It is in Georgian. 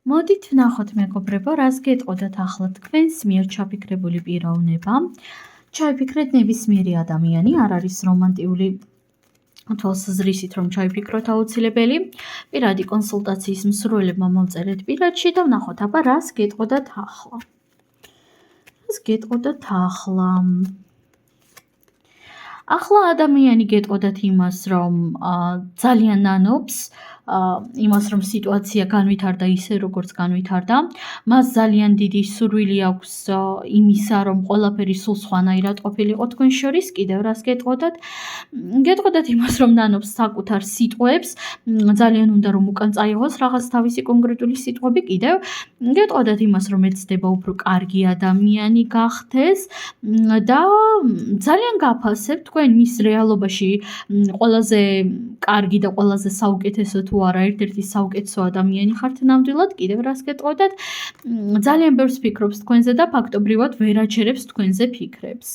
მოდით ვნახოთ მეგობრებო, რას გეტყოდათ ახლა თქვენს მიერ ჩაფიქრებული პიროვნება. ჩაიფიქრეთ ნებისმიერი ადამიანი, არ არის რომანტიული თვალსაზრისით, რომ ჩაიფიქროთ აუცილებელი. პირადი კონსულტაციის მსურველებმა მომწერეთ პირადში და ვნახოთ, აბა რას გეტყოდათ ახლა. რას გეტყოდათ ახლა? ახლა ადამიანი გეტყოდათ იმას, რომ ძალიან ნანობს, იმას, რომ სიტუაცია განვითარდა ისე, როგორც განვითარდა. მას ძალიან დიდი სურვილი აქვს იმისა, რომ ყველაფერი სულ სხვანაირად ყოფილიყო თქვენ შორის. კიდევ რას გეტყოდათ? გეტყოდათ იმას, რომ ნანობს საკუთარ სიტყვებს, ძალიან უნდა რომ უკან წაიღოს რაღაც თავისი კონკრეტული სიტყვები. კიდევ გეტყოდათ იმას, რომ ეცდება უფრო კარგი ადამიანი გახდეს და ძალიან გაფასებ თქვენ მის რეალობაში ყველაზე კარგი და ყველაზე საუკეთესო თუ არა ერთ-ერთი საუკეთესო ადამიანი ხართ ნამდვილად. კიდევ რას გეტყოდათ? ძალიან ბევრს ფიქრობს თქვენზე და ფაქტობრივად ვერ აჩერებს თქვენზე ფიქრებს.